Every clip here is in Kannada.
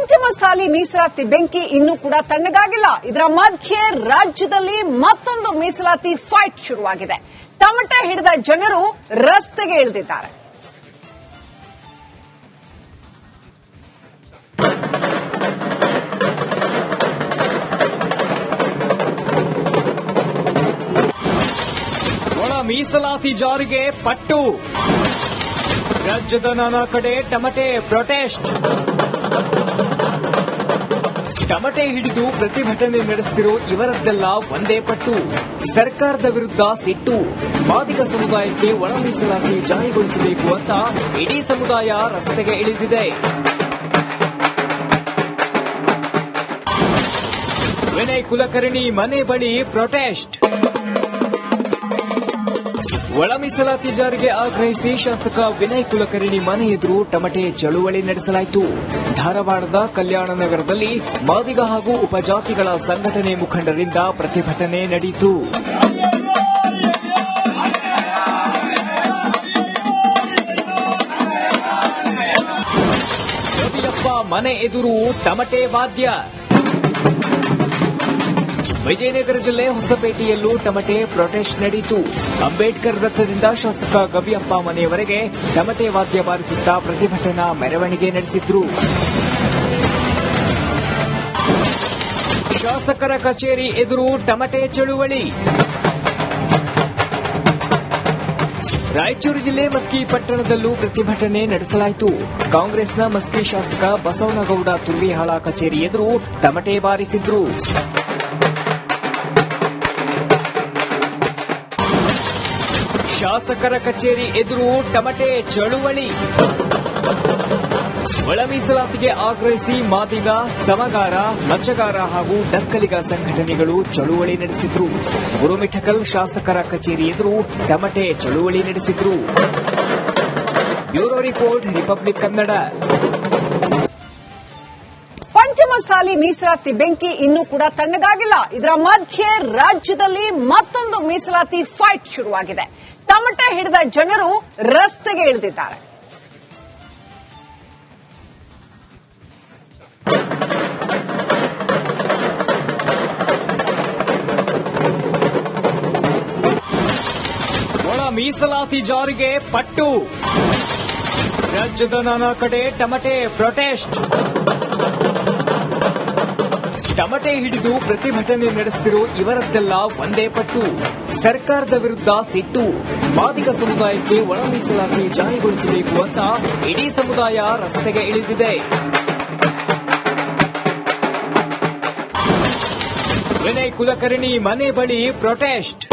ಪಂಚಮಸಾಲಿ ಮೀಸಲಾತಿ ಬೆಂಕಿ ಇನ್ನೂ ಕೂಡ ತಣ್ಣಗಾಗಿಲ್ಲ. ಇದರ ಮಧ್ಯೆ ರಾಜ್ಯದಲ್ಲಿ ಮತ್ತೊಂದು ಮೀಸಲಾತಿ ಫೈಟ್ ಶುರುವಾಗಿದೆ. ತಮಟೆ ಹಿಡಿದ ಜನರು ರಸ್ತೆಗೆ ಇಳಿದಿದ್ದಾರೆ. ಒಳ ಮೀಸಲಾತಿ ಜಾರಿಗೆ ಪಟ್ಟು. ರಾಜ್ಯದ ನಾನಾ ಕಡೆ ಟಮಟೆ ಪ್ರೊಟೆಸ್ಟ್. ಟಮಟೆ ಹಿಡಿದು ಪ್ರತಿಭಟನೆ ನಡೆಸುತ್ತಿರೋ ಇವರದ್ದೆಲ್ಲ ಒಂದೇ ಪಟ್ಟು. ಸರ್ಕಾರದ ವಿರುದ್ಧ ಸಿಟ್ಟು. ಮಾದಿಗ ಸಮುದಾಯಕ್ಕೆ ಒಳ ಮೀಸಲಾತಿ ಜಾರಿಗೊಳಿಸಬೇಕು ಅಂತ ಇಡೀ ಸಮುದಾಯ ರಸ್ತೆಗೆ ಇಳಿದಿದೆ. ವಿನಯ್ ಕುಲಕರ್ಣಿ ಮನೆ ಬಳಿ ಪ್ರೊಟೆಸ್ಟ್. ಒಳ ಮೀಸಲಾತಿ ಜಾರಿಗೆ ಆಗ್ರಹಿಸಿ ಶಾಸಕ ವಿನಯ್ ಕುಲಕರ್ಣಿ ಮನೆ ಎದುರು ಟಮಟೆ ಚಳುವಳಿ ನಡೆಸಲಾಯಿತು. ಧಾರವಾಡದ ಕಲ್ಯಾಣ ನಗರದಲ್ಲಿ ಮಾದಿಗ ಹಾಗೂ ಉಪಜಾತಿಗಳ ಸಂಘಟನೆ ಮುಖಂಡರಿಂದ ಪ್ರತಿಭಟನೆ ನಡೆಯಿತು. ರವಿಯಪ್ಪ ಮನೆ ಎದುರು ಟಮಟೆ ವಾದ್ಯ. ವಿಜಯನಗರ ಜಿಲ್ಲೆ ಹೊಸಪೇಟೆಯಲ್ಲೂ ಟಮಟೆ ಪ್ರೊಟೆಸ್ಟ್ ನಡೆಯಿತು. ಅಂಬೇಡ್ಕರ್ ವೃತ್ತದಿಂದ ಶಾಸಕ ಗವಿಯಪ್ಪ ಮನೆಯವರೆಗೆ ಟಮಟೆ ವಾದ್ಯ ಬಾರಿಸುತ್ತಾ ಪ್ರತಿಭಟನಾ ಮೆರವಣಿಗೆ ನಡೆಸಿದ್ರು. ಶಾಸಕರ ಕಚೇರಿ ಎದುರು ಟಮಟೆ ಚಳುವಳಿ. ರಾಯಚೂರು ಜಿಲ್ಲೆ ಮಸ್ಕಿ ಪಟ್ಟಣದಲ್ಲೂ ಪ್ರತಿಭಟನೆ ನಡೆಸಲಾಯಿತು. ಕಾಂಗ್ರೆಸ್ನ ಮಸ್ಕಿ ಶಾಸಕ ಬಸವನಗೌಡ ತುರ್ವಿಹಾಳ ಕಚೇರಿ ಎದುರು ಟಮಟೆ ಬಾರಿಸಿದ್ರು. ಶಾಸಕರ ಕಚೇರಿ ಎದುರು ಟಮಟೆ ಚಳುವಳಿ. ಒಳ ಮೀಸಲಾತಿಗೆ ಆಗ್ರಹಿಸಿ ಮಾದಿಗ, ಸಮಗಾರ, ಮಚ್ಚಗಾರ ಹಾಗೂ ಡಕ್ಕಲಿಗ ಸಂಘಟನೆಗಳು ಚಳುವಳಿ ನಡೆಸಿದ್ರು. ಗುರುಮಿಠಕಲ್ ಶಾಸಕರ ಕಚೇರಿ ಎದುರು ಟಮಟೆ ಚಳುವಳಿ ನಡೆಸಿದ್ರು. Bureau report, republic Kannada. Panchamasali ಮೀಸಲಾತಿ ಬೆಂಕಿ ಇನ್ನೂ ಕೂಡ ತಣ್ಣಗಾಗಿಲ್ಲ. ಇದರ ಮಧ್ಯೆ ರಾಜ್ಯದಲ್ಲಿ ಮತ್ತೊಂದು ಮೀಸಲಾತಿ ಫೈಟ್ ಶುರುವಾಗಿದೆ. ತಮಟೆ ಹಿಡಿದ ಜನರು ರಸ್ತೆಗೆ ಇಳಿದಿದ್ದಾರೆ. ಒಳ ಮೀಸಲಾತಿ ಜಾರಿಗೆ ಪಟ್ಟು. ರಾಜ್ಯದ ನಾನಾ ಕಡೆ ಟಮಟೆ ಪ್ರೊಟೆಸ್ಟ್. ಟಮಟೆ ಹಿಡಿದು ಪ್ರತಿಭಟನೆ ನಡೆಸುತ್ತಿರೋ ಇವರದ್ದೆಲ್ಲ ಒಂದೇ ಪಟ್ಟು. ಸರ್ಕಾರದ ವಿರುದ್ಧ ಸಿಟ್ಟು. ಮಾದಿಗ ಸಮುದಾಯಕ್ಕೆ ಒಳ ಮೀಸಲಾತಿ ಜಾರಿಗೊಳಿಸಬೇಕು ಅಂತ ಇಡೀ ಸಮುದಾಯ ರಸ್ತೆಗೆ ಇಳಿದಿದೆ. ವಿನಯ್ ಕುಲಕರ್ಣಿ ಮನೆ ಬಳಿ ಪ್ರೊಟೆಸ್ಟ್.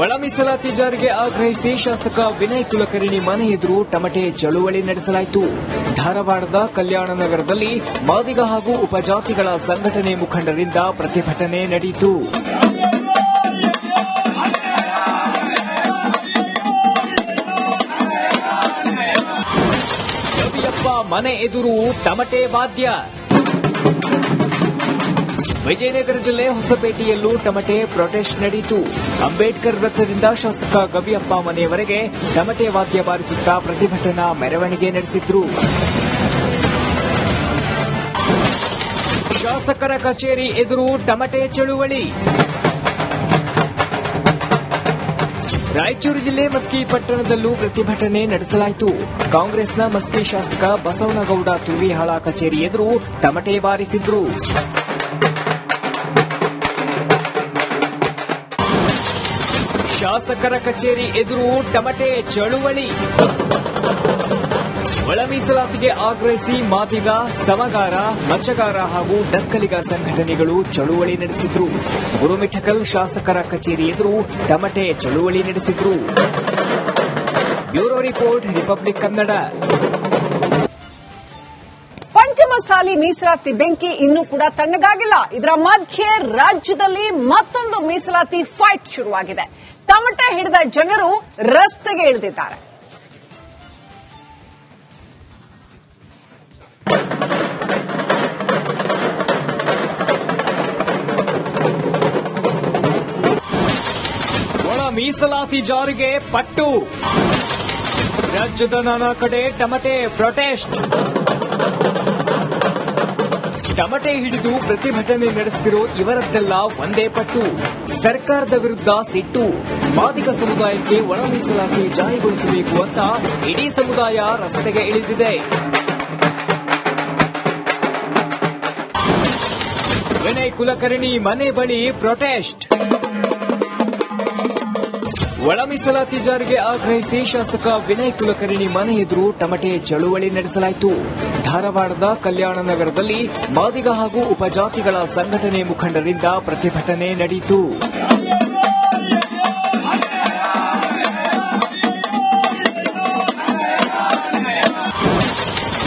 ಒಳ ಮೀಸಲಾತಿ ಜಾರಿಗೆ ಆಗ್ರಹಿಸಿ ಶಾಸಕ ವಿನಯ್ ಕುಲಕರ್ಣಿ ಮನೆ ಎದುರು ಟಮಟೆ ಚಳುವಳಿ ನಡೆಸಲಾಯಿತು. ಧಾರವಾಡದ ಕಲ್ಯಾಣ ನಗರದಲ್ಲಿ ಮಾದಿಗ ಹಾಗೂ ಉಪಜಾತಿಗಳ ಸಂಘಟನೆ ಮುಖಂಡರಿಂದ ಪ್ರತಿಭಟನೆ ನಡೆಯಿತು. ರವಿಯಪ್ಪ ಮನೆ ಎದುರು ಟಮಟೆ ವಾದ್ಯ. ವಿಜಯನಗರ ಜಿಲ್ಲೆ ಹೊಸಪೇಟೆಯಲ್ಲೂ ಟಮಟೆ ಪ್ರೊಟೆಸ್ಟ್ ನಡೆಯಿತು. ಅಂಬೇಡ್ಕರ್ ವೃತ್ತದಿಂದ ಶಾಸಕ ಗವಿಯಪ್ಪ ಮನೆಯವರೆಗೆ ಟಮಟೆ ವಾದ್ಯ ಬಾರಿಸುತ್ತಾ ಪ್ರತಿಭಟನಾ ಮೆರವಣಿಗೆ ನಡೆಸಿದ್ರು. ಶಾಸಕರ ಕಚೇರಿ ಎದುರು ಟಮಟೆ ಚಳುವಳಿ. ರಾಯಚೂರು ಜಿಲ್ಲೆ ಮಸ್ಕಿ ಪಟ್ಟಣದಲ್ಲೂ ಪ್ರತಿಭಟನೆ ನಡೆಸಲಾಯಿತು. ಕಾಂಗ್ರೆಸ್ನ ಮಸ್ಕಿ ಶಾಸಕ ಬಸವನಗೌಡ ತುರ್ವಿಹಾಳ ಕಚೇರಿ ಎದುರು ಟಮಟೆ ಬಾರಿಸಿದ್ರು. ಶಾಸಕರ ಕಚೇರಿ ಎದುರು ಟಮಟೆ ಚಳುವಳಿ. ಒಳ ಮೀಸಲಾತಿಗೆ ಆಗ್ರಹಿಸಿ ಮಾದಿಗ, ಸಮಗಾರ, ಮಚ್ಚಗಾರ ಹಾಗೂ ಡಕ್ಕಲಿಗ ಸಂಘಟನೆಗಳು ಚಳುವಳಿ ನಡೆಸಿದ್ರು. ಗುರುಮಿಠಕಲ್ ಶಾಸಕರ ಕಚೇರಿ ಎದುರು ಟಮಟೆ ಚಳುವಳಿ ನಡೆಸಿದ್ರು. Bureau report, republic Kannada. Panchamasali ಮೀಸಲಾತಿ ಬೆಂಕಿ ಇನ್ನೂ ಕೂಡ ತಣ್ಣಗಾಗಿಲ್ಲ. ಇದರ ಮಧ್ಯೆ ರಾಜ್ಯದಲ್ಲಿ ಮತ್ತೊಂದು ಮೀಸಲಾತಿ ಫೈಟ್ ಶುರುವಾಗಿದೆ. ತಮಟೆ ಹಿಡಿದ ಜನರು ರಸ್ತೆಗೆ ಇಳಿದಿದ್ದಾರೆ. ಒಳ ಮೀಸಲಾತಿ ಜಾರಿಗೆ ಪಟ್ಟು. ರಾಜ್ಯದ ನಾನಾ ಕಡೆ ಟಮಟೆ ಪ್ರೊಟೆಸ್ಟ್. ಟಮಟೆ ಹಿಡಿದು ಪ್ರತಿಭಟನೆ ನಡೆಸುತ್ತಿರೋ ಇವರದ್ದೆಲ್ಲ ಒಂದೇ ಪಟ್ಟು. ಸರ್ಕಾರದ ವಿರುದ್ಧ ಸಿಟ್ಟು. ಮಾದಿಗ ಸಮುದಾಯಕ್ಕೆ ಒಳ ಮೀಸಲಾತಿ ಜಾರಿಗೊಳಿಸಬೇಕು ಅಂತ ಇಡೀ ಸಮುದಾಯ ರಸ್ತೆಗೆ ಇಳಿದಿದೆ. ವಿನಯ್ ಕುಲಕರ್ಣಿ ಮನೆ ಬಳಿ ಪ್ರೊಟೆಸ್ಟ್. ಒಳ ಮೀಸಲಾತಿ ಜಾರಿಗೆ ಆಗ್ರಹಿಸಿ ಶಾಸಕ ವಿನಯ್ ಕುಲಕರ್ಣಿ ಮನೆ ಎದುರು ಟಮಟೆ ಚಳುವಳಿ ನಡೆಸಲಾಯಿತು. ಧಾರವಾಡದ ಕಲ್ಯಾಣ ನಗರದಲ್ಲಿ ಮಾದಿಗ ಹಾಗೂ ಉಪಜಾತಿಗಳ ಸಂಘಟನೆ ಮುಖಂಡರಿಂದ ಪ್ರತಿಭಟನೆ ನಡೆಯಿತು.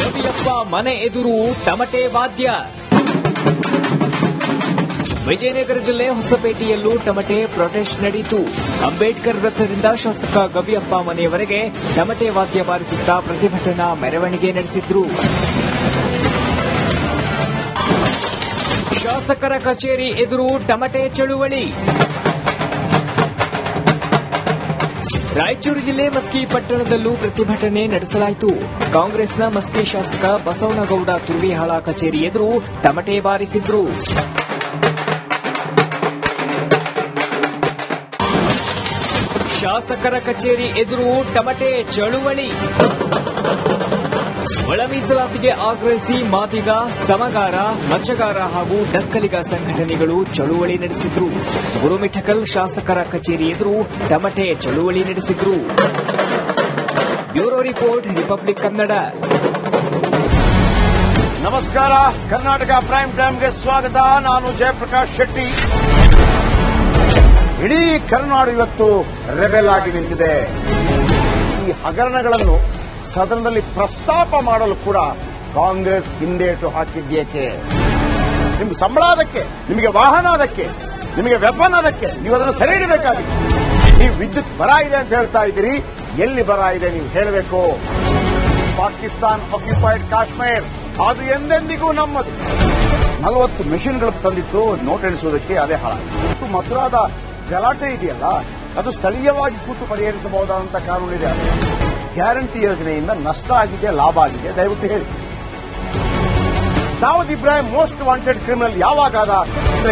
ರವಿಯಪ್ಪ ಮನೆ ಎದುರು ಟಮಟೆ ವಾದ್ಯ. ವಿಜಯನಗರ ಜಿಲ್ಲೆ ಹೊಸಪೇಟೆಯಲ್ಲೂ ಟಮಟೆ ಪ್ರೊಟೆಸ್ಟ್ ನಡೆಯಿತು. ಅಂಬೇಡ್ಕರ್ ವೃತ್ತದಿಂದ ಶಾಸಕ ಗವಿಯಪ್ಪ ಮನೆಯವರೆಗೆ ಟಮಟೆ ವಾದ್ಯ ಬಾರಿಸುತ್ತಾ ಪ್ರತಿಭಟನಾ ಮೆರವಣಿಗೆ ನಡೆಸಿದ್ರು. ಶಾಸಕರ ಕಚೇರಿ ಎದುರು ಟಮಟೆ ಚಳುವಳಿ. ರಾಯಚೂರು ಜಿಲ್ಲೆ ಮಸ್ಕಿ ಪಟ್ಟಣದಲ್ಲೂ ಪ್ರತಿಭಟನೆ ನಡೆಸಲಾಯಿತು. ಕಾಂಗ್ರೆಸ್ನ ಮಸ್ಕಿ ಶಾಸಕ ಬಸವನಗೌಡ ತುರ್ವಿಹಾಳ ಕಚೇರಿ ಎದುರು ಟಮಟೆ ಬಾರಿಸಿದ್ರು. ಶಾಸಕರ ಕಚೇರಿ ಎದುರು ಟಮಟೆ ಚಳುವಳಿ. ಒಳ ಮೀಸಲಾತಿಗೆ ಆಗ್ರಹಿಸಿ ಮಾದಿಗ, ಸಮಗಾರ, ಮಚ್ಚಗಾರ ಹಾಗೂ ಡಕ್ಕಲಿಗ ಸಂಘಟನೆಗಳು ಚಳುವಳಿ ನಡೆಸಿದ್ರು. ಗುರುಮಿಠಕಲ್ ಶಾಸಕರ ಕಚೇರಿ ಎದುರು ಟಮಟೆ ಚಳುವಳಿ ನಡೆಸಿದ್ರು. Bureau report, republic Kannada. ನಮಸ್ಕಾರ, ಕರ್ನಾಟಕ ಪ್ರೈಮ್ ಟೈಮ್ಗೆ ಸ್ವಾಗತ. ನಾನು ಜಯಪ್ರಕಾಶ್ ಶೆಟ್ಟಿ. ಇಡೀ ಕರ್ನಾಡು ಇವತ್ತು ರೆಬೆಲ್ ಆಗಿ ನಿಂತಿದೆ. ಈ ಹಗರಣಗಳನ್ನು ಸದನದಲ್ಲಿ ಪ್ರಸ್ತಾಪ ಮಾಡಲು ಕೂಡ ಕಾಂಗ್ರೆಸ್ ಹಿಂದೇಟು ಹಾಕಿದ್ದೇಕೆ? ನಿಮ್ಗೆ ಸಂಬಳ ಅದಕ್ಕೆ, ನಿಮಗೆ ವಾಹನ ಅದಕ್ಕೆ, ನಿಮಗೆ ವೆಪನ್ ಅದಕ್ಕೆ, ನೀವು ಅದನ್ನು ಸೆರೆ ಹಿಡಬೇಕಾಗಿದೆ. ನೀವು ವಿದ್ಯುತ್ ಬರ ಇದೆ ಅಂತ ಹೇಳ್ತಾ ಇದ್ದೀರಿ, ಎಲ್ಲಿ ಬರ ಇದೆ ನೀವು ಹೇಳಬೇಕು. ಪಾಕಿಸ್ತಾನ್ ಆಕ್ಯುಪೈಡ್ ಕಾಶ್ಮೀರ್ ಅದು ಎಂದೆಂದಿಗೂ ನಮ್ಮದು. 40 ಮೆಷಿನ್ಗಳು ತಂದಿತ್ತು ನೋಟ್ ಎಣಿಸುವುದಕ್ಕೆ, ಅದೇ ಹಾಳಾಯಿತು. ಮಥುರಾದ ಗಲಾಟೆ ಇದೆಯಲ್ಲ, ಅದು ಸ್ಥಳೀಯವಾಗಿ ಕೂತು ಪರಿಹರಿಸಬಹುದಾದಂಥ ಕಾನೂನಿದೆ. ಗ್ಯಾರಂಟಿ ಯೋಜನೆಯಿಂದ ನಷ್ಟ ಆಗಿದೆ, ಲಾಭ ಆಗಿದೆ, ದಯವಿಟ್ಟು ಹೇಳಿ. Dawood Ibrahim most wanted criminal ಯಾವಾಗಾದ?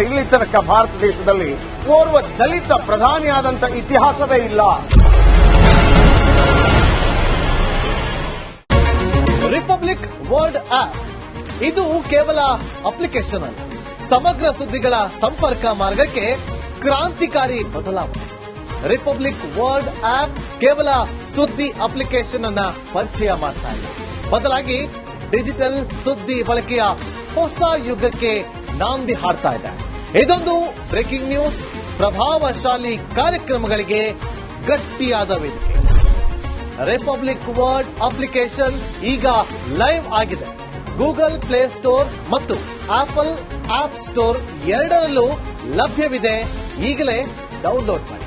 ಇಲ್ಲಿ ತನಕ ಭಾರತ ದೇಶದಲ್ಲಿ ಓರ್ವ ದಲಿತ ಪ್ರಧಾನಿಯಾದಂಥ ಇತಿಹಾಸವೇ ಇಲ್ಲ. ರಿಪಬ್ಲಿಕ್ ವರ್ಲ್ಡ್ ಆಪ್ ಇದು ಕೇವಲ ಅಪ್ಲಿಕೇಶನ್ ಅಲ್ಲ, ಸಮಗ್ರ ಸುದ್ದಿಗಳ ಸಂಪರ್ಕ ಮಾರ್ಗಕ್ಕೆ ಕ್ರಾಂತಿಕಾರಿ ಬದಲಾವಣೆ. ರಿಪಬ್ಲಿಕ್ ವರ್ಲ್ಡ್ ಆಪ್ ಕೇವಲ ಸುದ್ದಿ ಅಪ್ಲಿಕೇಶನ್ ಅನ್ನ ಪರಿಚಯ ಮಾಡ್ತಾ ಇದೆ, ಬದಲಾಗಿ ಡಿಜಿಟಲ್ ಸುದ್ದಿ ಬಳಕೆಯ ಹೊಸ ಯುಗಕ್ಕೆ ನಾಂದಿ ಹಾಡ್ತಾ ಇದೆ. ಇದೊಂದು ಬ್ರೇಕಿಂಗ್ ನ್ಯೂಸ್, ಪ್ರಭಾವಶಾಲಿ ಕಾರ್ಯಕ್ರಮಗಳಿಗೆ ಗಟ್ಟಿಯಾದ ವೇದಿಕೆ. ರಿಪಬ್ಲಿಕ್ ವರ್ಲ್ಡ್ ಅಪ್ಲಿಕೇಶನ್ ಈಗ ಲೈವ್ ಆಗಿದೆ. ಗೂಗಲ್ ಪ್ಲೇ ಸ್ಟೋರ್ ಮತ್ತು ಆಪಲ್ ಆಪ್ ಸ್ಟೋರ್ ಎರಡರಲ್ಲೂ ಲಭ್ಯವಿದೆ. ಈಗಲೇ ಡೌನ್ಲೋಡ್ ಮಾಡಿ.